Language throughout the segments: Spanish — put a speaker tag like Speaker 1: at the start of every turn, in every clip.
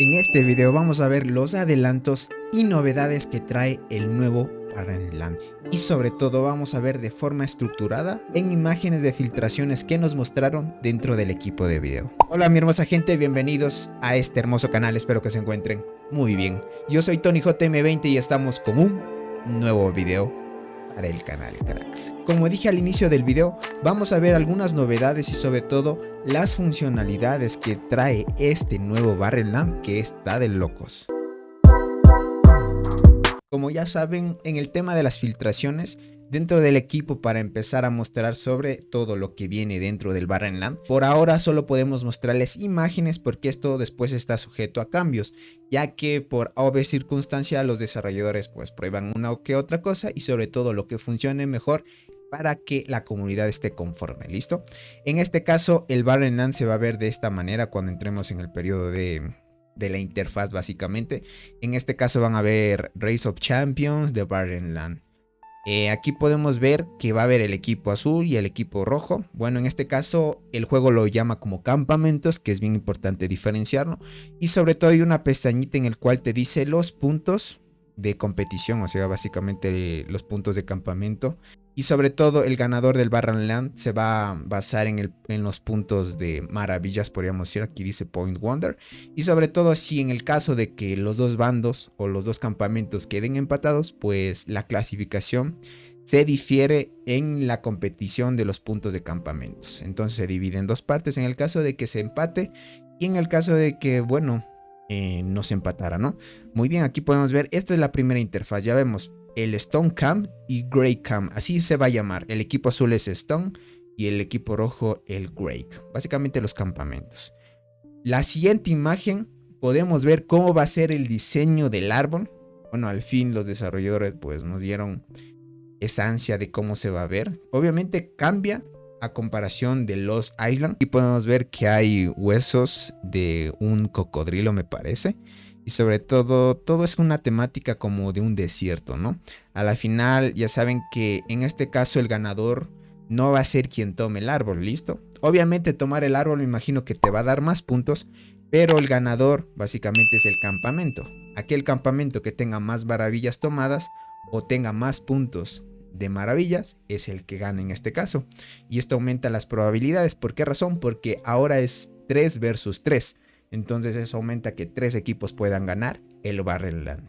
Speaker 1: En este video vamos a ver los adelantos y novedades que trae el nuevo Barren Land, y sobre todo vamos a ver de forma estructurada en imágenes de filtraciones que nos mostraron dentro del equipo de video. Hola mi hermosa gente, bienvenidos a este hermoso canal, espero que se encuentren muy bien. Yo soy TonyJM20 y estamos con un nuevo video para el canal, cracks. Como dije al inicio del video, vamos a ver algunas novedades y sobre todo las funcionalidades que trae este nuevo Barren Land, que está de locos. Como ya saben, en el tema de las filtraciones dentro del equipo, para empezar a mostrar sobre todo lo que viene dentro del Barren Land, por ahora solo podemos mostrarles imágenes porque esto después está sujeto a cambios, ya que por obvia circunstancia los desarrolladores pues prueban una o que otra cosa y sobre todo lo que funcione mejor para que la comunidad esté conforme. ¿Listo? En este caso el Barren Land se va a ver de esta manera cuando entremos en el periodo de la interfaz. Básicamente en este caso van a ver Race of Champions de Barren Land. Aquí podemos ver que va a haber el equipo azul y el equipo rojo. Bueno, en este caso el juego lo llama como campamentos, que es bien importante diferenciarlo. Y sobre todo hay una pestañita en el cual te dice los puntos de competición, o sea, básicamente los puntos de campamento. Y sobre todo el ganador del Barren Land se va a basar en los puntos de maravillas, podríamos decir. Aquí dice Point Wonder. Y sobre todo si en el caso de que los dos bandos o los dos campamentos queden empatados, pues la clasificación se difiere en la competición de los puntos de campamentos. Entonces se divide en dos partes en el caso de que se empate y en el caso de que, bueno, no se empatara, ¿no? Muy bien, aquí podemos ver, esta es la primera interfaz. Ya vemos el Stone Camp y Grey Camp, así se va a llamar. El equipo azul es Stone y el equipo rojo el Grey. Básicamente los campamentos. La siguiente imagen podemos ver cómo va a ser el diseño del árbol. Bueno, al fin los desarrolladores pues nos dieron esa ansia de cómo se va a ver. Obviamente cambia a comparación de Lost Island. Y podemos ver que hay huesos de un cocodrilo, me parece. Y sobre todo es una temática como de un desierto, ¿no? A la final ya saben que en este caso el ganador no va a ser quien tome el árbol, ¿listo? Obviamente tomar el árbol me imagino que te va a dar más puntos, pero el ganador básicamente es el campamento. Aquel campamento que tenga más maravillas tomadas o tenga más puntos de maravillas es el que gana en este caso. Y esto aumenta las probabilidades. ¿Por qué razón? Porque ahora es 3 versus 3. Entonces eso aumenta que 3 equipos puedan ganar el Barren Land.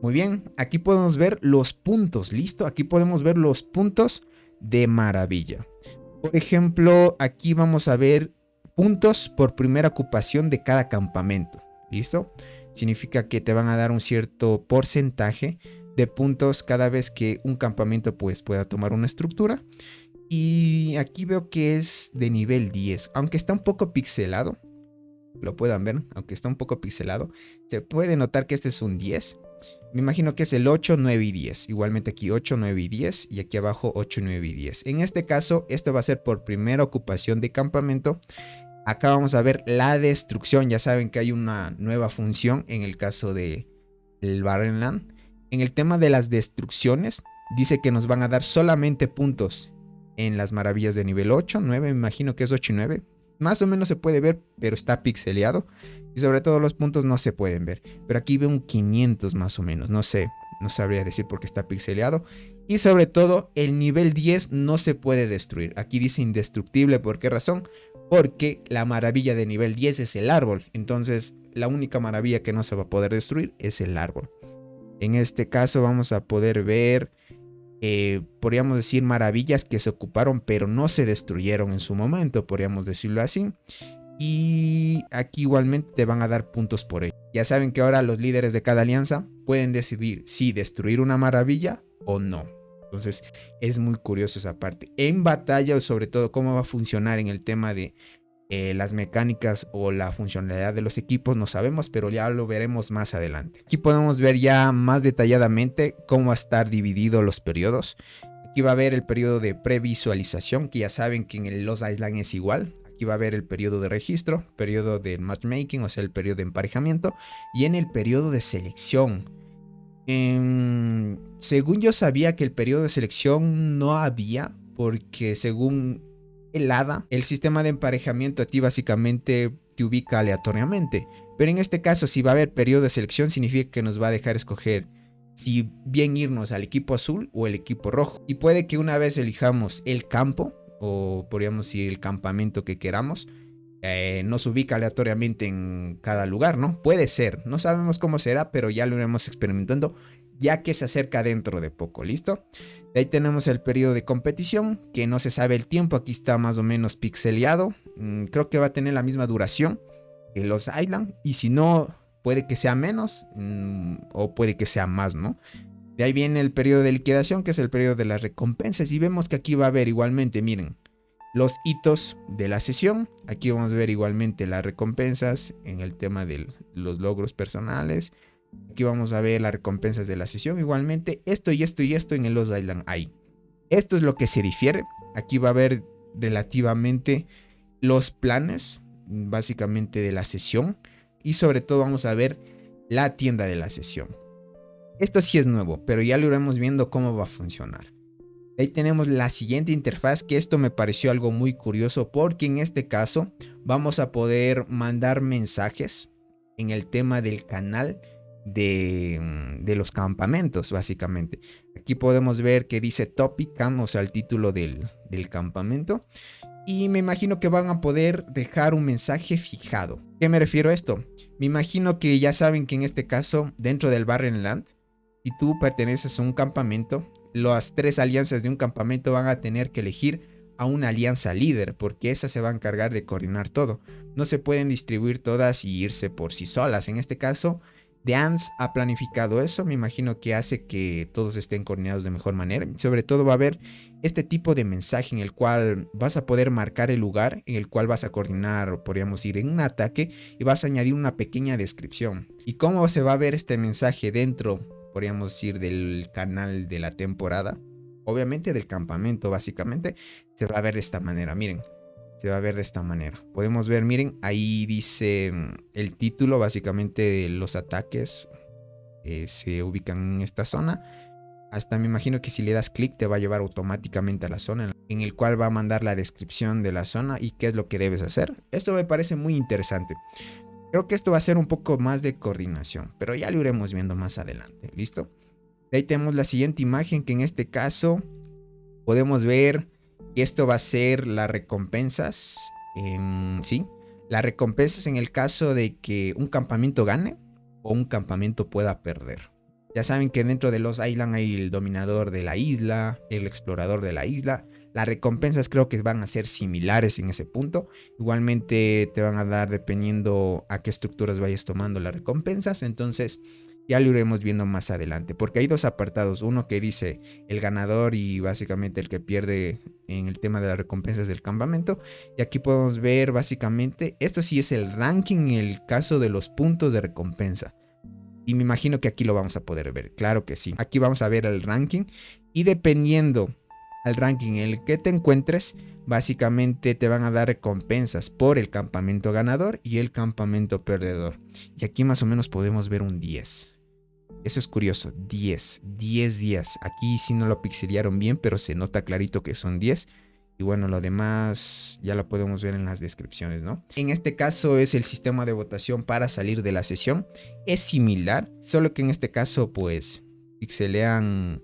Speaker 1: Muy bien, aquí podemos ver los puntos, ¿listo? Aquí podemos ver los puntos de maravilla. Por ejemplo, aquí vamos a ver puntos por primera ocupación de cada campamento, ¿listo? Significa que te van a dar un cierto porcentaje de puntos cada vez que un campamento pues pueda tomar una estructura. Y aquí veo que es de nivel 10, aunque está un poco pixelado. Lo puedan ver, aunque está un poco pixelado, se puede notar que este es un 10. Me imagino que es el 8, 9 y 10. Igualmente aquí 8, 9 y 10 y aquí abajo 8, 9 y 10. En este caso, esto va a ser por primera ocupación de campamento. Acá vamos a ver la destrucción. Ya saben que hay una nueva función en el caso del Barren Land. En el tema de las destrucciones, dice que nos van a dar solamente puntos en las maravillas de nivel 8, 9, me imagino que es 8 y 9. Más o menos se puede ver, pero está pixeleado. Y sobre todo los puntos no se pueden ver. Pero aquí veo un 500 más o menos. No sé, no sabría decir por qué está pixeleado. Y sobre todo el nivel 10 no se puede destruir. Aquí dice indestructible. ¿Por qué razón? Porque la maravilla de nivel 10 es el árbol. Entonces la única maravilla que no se va a poder destruir es el árbol. En este caso vamos a poder ver, podríamos decir, maravillas que se ocuparon pero no se destruyeron en su momento, podríamos decirlo así. Y aquí igualmente te van a dar puntos por ello. Ya saben que ahora los líderes de cada alianza pueden decidir si destruir una maravilla o no. Entonces es muy curioso esa parte. En batalla, sobre todo cómo va a funcionar en el tema de las mecánicas o la funcionalidad de los equipos no sabemos, pero ya lo veremos más adelante. Aquí podemos ver ya más detalladamente cómo va a estar dividido los periodos. Aquí va a haber el periodo de previsualización, que ya saben que en el Lost Island es igual. Aquí va a haber el periodo de registro, periodo de matchmaking, o sea el periodo de emparejamiento, y en el periodo de selección. Según yo sabía que el periodo de selección no había, porque según el ADA, el sistema de emparejamiento a ti básicamente que ubica aleatoriamente. Pero en este caso, si va a haber periodo de selección, significa que nos va a dejar escoger si bien irnos al equipo azul o el equipo rojo. Y puede que una vez elijamos el campo, o podríamos decir el campamento que queramos, nos ubica aleatoriamente en cada lugar, ¿no? Puede ser, no sabemos cómo será, pero ya lo iremos experimentando ya que se acerca dentro de poco, ¿listo? De ahí tenemos el periodo de competición, que no se sabe el tiempo, aquí está más o menos pixeleado. Creo que va a tener la misma duración que los Island, y si no, puede que sea menos o puede que sea más, ¿no? De ahí viene el periodo de liquidación, que es el periodo de las recompensas, y vemos que aquí va a haber igualmente, miren, los hitos de la sesión. Aquí vamos a ver igualmente las recompensas en el tema de los logros personales. Aquí vamos a ver las recompensas de la sesión. Igualmente esto y esto y esto en el Lost Island hay. Esto es lo que se difiere. Aquí va a haber relativamente los planes básicamente de la sesión. Y sobre todo vamos a ver la tienda de la sesión. Esto sí es nuevo, pero ya lo iremos viendo cómo va a funcionar. Ahí tenemos la siguiente interfaz, que esto me pareció algo muy curioso porque en este caso vamos a poder mandar mensajes en el tema del canal de los campamentos básicamente. Aquí podemos ver que dice Topic Camp, o sea el título del campamento. Y me imagino que van a poder dejar un mensaje fijado. ¿Qué me refiero a esto? Me imagino que ya saben que en este caso dentro del Barren Land, si tú perteneces a un campamento, las 3 alianzas de un campamento van a tener que elegir a una alianza líder, porque esa se va a encargar de coordinar todo. No se pueden distribuir todas y irse por sí solas. En este caso, The Ants ha planificado eso. Me imagino que hace que todos estén coordinados de mejor manera. Sobre todo va a haber este tipo de mensaje en el cual vas a poder marcar el lugar en el cual vas a coordinar, podríamos ir en un ataque, y vas a añadir una pequeña descripción. ¿Y cómo se va a ver este mensaje dentro, podríamos decir, del canal de la temporada? Obviamente del campamento, básicamente se va a ver de esta manera, miren. Se va a ver de esta manera. Podemos ver, miren, ahí dice el título básicamente de los ataques. Se ubican en esta zona. Hasta me imagino que si le das clic te va a llevar automáticamente a la zona en el cual va a mandar la descripción de la zona y qué es lo que debes hacer. Esto me parece muy interesante. Creo que esto va a ser un poco más de coordinación, pero ya lo iremos viendo más adelante. ¿Listo? De ahí tenemos la siguiente imagen, que en este caso podemos ver que esto va a ser las recompensas. Sí, las recompensas en el caso de que un campamento gane o un campamento pueda perder. Ya saben que dentro de Lost Island hay el dominador de la isla, el explorador de la isla. Las recompensas creo que van a ser similares en ese punto. Igualmente te van a dar dependiendo a qué estructuras vayas tomando las recompensas. Entonces ya lo iremos viendo más adelante. Porque hay 2 apartados. Uno que dice el ganador y básicamente el que pierde en el tema de las recompensas del campamento. Y aquí podemos ver básicamente, esto sí es el ranking en el caso de los puntos de recompensa. Y me imagino que aquí lo vamos a poder ver. Claro que sí. Aquí vamos a ver el ranking. Y dependiendo al ranking en el que te encuentres, básicamente te van a dar recompensas por el campamento ganador y el campamento perdedor. Y aquí más o menos podemos ver un 10. Eso es curioso. 10 días. Aquí sí no lo pixelearon bien, pero se nota clarito que son 10. Y bueno, lo demás ya lo podemos ver en las descripciones, ¿no? En este caso es el sistema de votación para salir de la sesión. Es similar, solo que en este caso pues pixelean,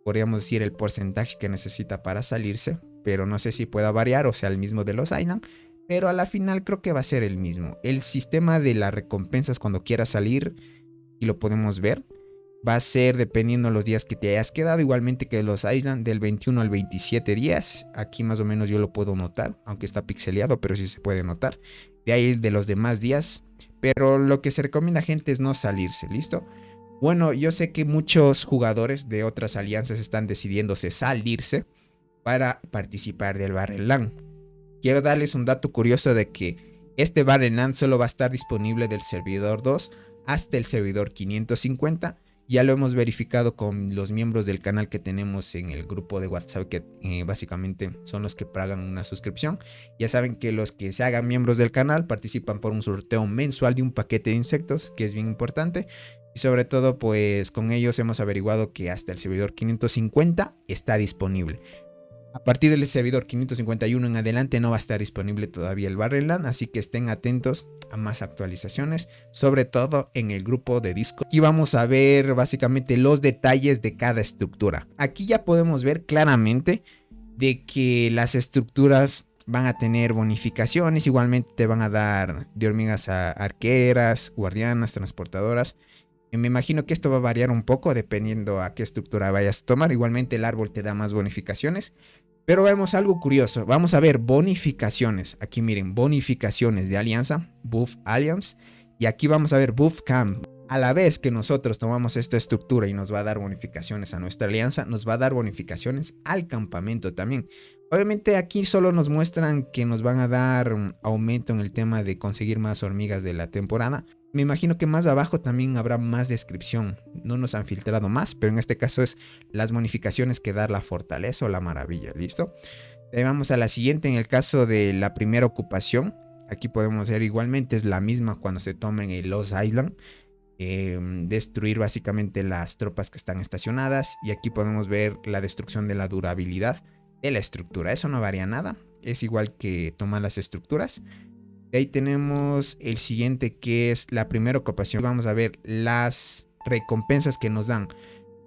Speaker 1: podríamos decir, el porcentaje que necesita para salirse. Pero no sé si pueda variar o sea el mismo de los Island. Pero a la final creo que va a ser el mismo. El sistema de las recompensas cuando quieras salir, y lo podemos ver, va a ser dependiendo los días que te hayas quedado. Igualmente que los Island, del 21 al 27 días. Aquí más o menos yo lo puedo notar, aunque está pixeleado, pero sí se puede notar. De ahí de los demás días. Pero lo que se recomienda, gente, es no salirse, ¿listo? Bueno, yo sé que muchos jugadores de otras alianzas están decidiéndose salirse para participar del Barren Land. Quiero darles un dato curioso de que este Barren Land solo va a estar disponible del servidor 2 hasta el servidor 550. Ya lo hemos verificado con los miembros del canal que tenemos en el grupo de WhatsApp, que básicamente son los que pagan una suscripción. Ya saben que los que se hagan miembros del canal participan por un sorteo mensual de un paquete de insectos, que es bien importante. Y sobre todo pues con ellos hemos averiguado que hasta el servidor 550 está disponible. A partir del servidor 551 en adelante no va a estar disponible todavía el Barrenland, así que estén atentos a más actualizaciones, sobre todo en el grupo de Discord. Aquí vamos a ver básicamente los detalles de cada estructura. Aquí ya podemos ver claramente de que las estructuras van a tener bonificaciones, igualmente te van a dar de hormigas arqueras, guardianas, transportadoras. Me imagino que esto va a variar un poco dependiendo a qué estructura vayas a tomar. Igualmente el árbol te da más bonificaciones. Pero vemos algo curioso. Vamos a ver bonificaciones. Aquí miren, bonificaciones de alianza, buff alliance. Y aquí vamos a ver buff camp. A la vez que nosotros tomamos esta estructura y nos va a dar bonificaciones a nuestra alianza, nos va a dar bonificaciones al campamento también. Obviamente aquí solo nos muestran que nos van a dar un aumento en el tema de conseguir más hormigas de la temporada. Me imagino que más abajo también habrá más descripción. No nos han filtrado más, pero en este caso es las bonificaciones que da la fortaleza o la maravilla. ¿Listo? Vamos a la siguiente. En el caso de la primera ocupación, aquí podemos ver igualmente es la misma cuando se tomen el Lost Island. Destruir básicamente las tropas que están estacionadas. Y aquí podemos ver la destrucción de la durabilidad de la estructura. Eso no varía nada. Es igual que tomar las estructuras. Ahí tenemos el siguiente, que es la primera ocupación. Vamos a ver las recompensas que nos dan.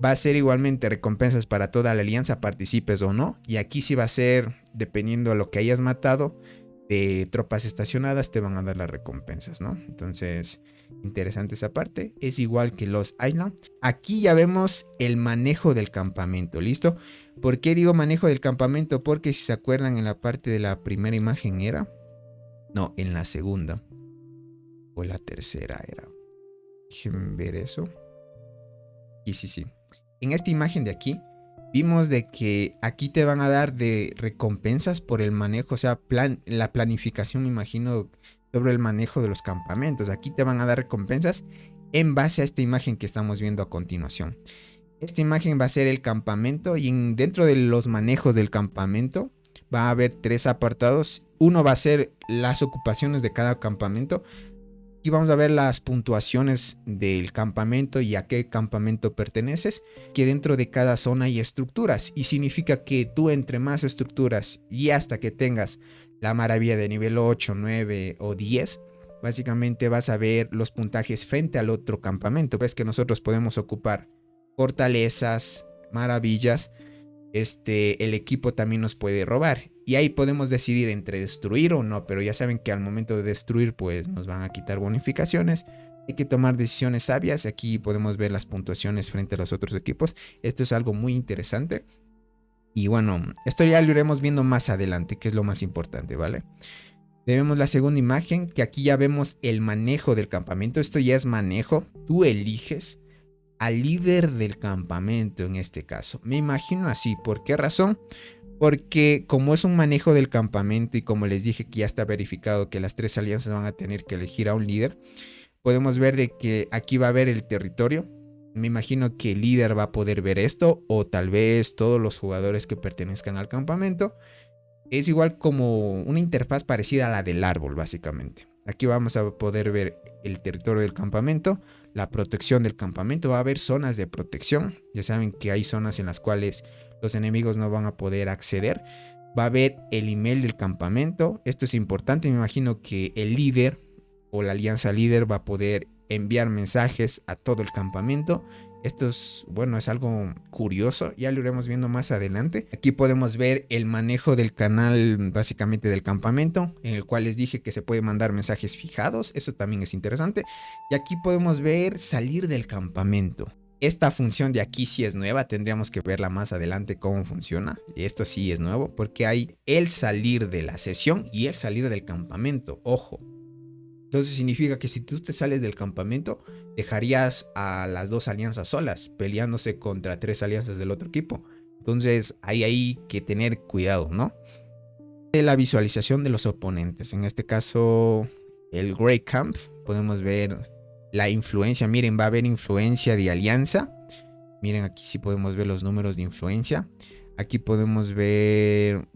Speaker 1: Va a ser igualmente recompensas para toda la alianza, participes o no. Y aquí sí va a ser, dependiendo de lo que hayas matado, de tropas estacionadas te van a dar las recompensas, ¿no? Entonces, interesante esa parte. Es igual que los Island. Aquí ya vemos el manejo del campamento, ¿listo? ¿Por qué digo manejo del campamento? Porque si se acuerdan, en la parte de la primera imagen era... No, en la segunda. O la tercera era. Déjenme ver eso. Y sí. En esta imagen de aquí, vimos de que aquí te van a dar de recompensas por el manejo. O sea, la planificación, me imagino, sobre el manejo de los campamentos. Aquí te van a dar recompensas en base a esta imagen que estamos viendo a continuación. Esta imagen va a ser el campamento. Y dentro de los manejos del campamento va a haber 3 apartados. Uno va a ser las ocupaciones de cada campamento. Aquí vamos a ver las puntuaciones del campamento y a qué campamento perteneces. Que dentro de cada zona hay estructuras. Y significa que tú entre más estructuras y hasta que tengas la maravilla de nivel 8, 9 o 10. Básicamente vas a ver los puntajes frente al otro campamento. Ves que nosotros podemos ocupar fortalezas, maravillas. El equipo también nos puede robar. Y ahí podemos decidir entre destruir o no. Pero ya saben que al momento de destruir pues nos van a quitar bonificaciones. Hay que tomar decisiones sabias. Aquí podemos ver las puntuaciones frente a los otros equipos. Esto es algo muy interesante. Y bueno, esto ya lo iremos viendo más adelante, que es lo más importante, ¿vale? Vemos la segunda imagen, que aquí ya vemos el manejo del campamento. Esto ya es manejo. Tú eliges al líder del campamento en este caso. Me imagino así. ¿Por qué razón? Porque como es un manejo del campamento y como les dije que ya está verificado que las 3 alianzas van a tener que elegir a un líder, podemos ver de que aquí va a haber el territorio. Me imagino que el líder va a poder ver esto, o tal vez todos los jugadores que pertenezcan al campamento. Es igual como una interfaz parecida a la del árbol, básicamente. Aquí vamos a poder ver el territorio del campamento, la protección del campamento. Va a haber zonas de protección. Ya saben que hay zonas en las cuales los enemigos no van a poder acceder. Va a haber el email del campamento. Esto es importante. Me imagino que el líder o la alianza líder va a poder enviar mensajes a todo el campamento. Esto es, bueno, es algo curioso, ya lo iremos viendo más adelante. Aquí podemos ver el manejo del canal, básicamente del campamento, en el cual les dije que se puede mandar mensajes fijados, eso también es interesante. Y aquí podemos ver salir del campamento. Esta función de aquí sí es nueva, tendríamos que verla más adelante cómo funciona. Y esto sí es nuevo porque hay el salir de la sesión y el salir del campamento, ojo. Entonces significa que si tú te sales del campamento, dejarías a las 2 alianzas solas, peleándose contra 3 alianzas del otro equipo. Entonces hay que tener cuidado, ¿no? La visualización de los oponentes. En este caso, el Grey Camp. Podemos ver la influencia. Miren, va a haber influencia de alianza. Miren, aquí sí podemos ver los números de influencia. Aquí podemos ver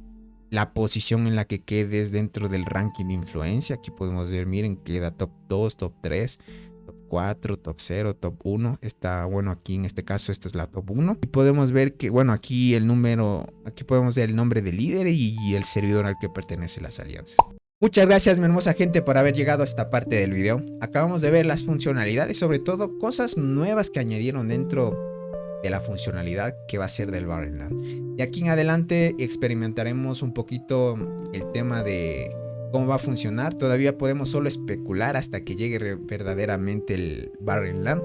Speaker 1: la posición en la que quedes dentro del ranking de influencia. Aquí podemos ver, miren, queda top 2, top 3, top 4, top 0, top 1. Está, bueno, aquí en este caso esta es la top 1. Y podemos ver que, bueno, aquí el número, aquí podemos ver el nombre del líder y el servidor al que pertenecen las alianzas. Muchas gracias, mi hermosa gente, por haber llegado a esta parte del video. Acabamos de ver las funcionalidades, sobre todo cosas nuevas que añadieron dentro de la funcionalidad que va a ser del Barrenland. De aquí en adelante experimentaremos un poquito el tema de cómo va a funcionar. Todavía podemos solo especular hasta que llegue verdaderamente el Barrenland.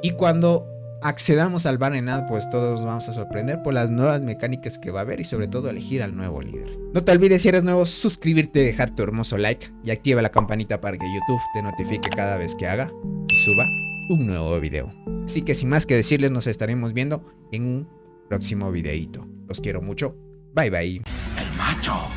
Speaker 1: Y cuando accedamos al Barrenland, pues todos nos vamos a sorprender por las nuevas mecánicas que va a haber y sobre todo elegir al nuevo líder. No te olvides, si eres nuevo, suscribirte, dejar tu hermoso like y activa la campanita para que YouTube te notifique cada vez que haga y suba un nuevo video. Así que sin más que decirles, nos estaremos viendo en un próximo videito. Los quiero mucho. Bye bye.
Speaker 2: El macho.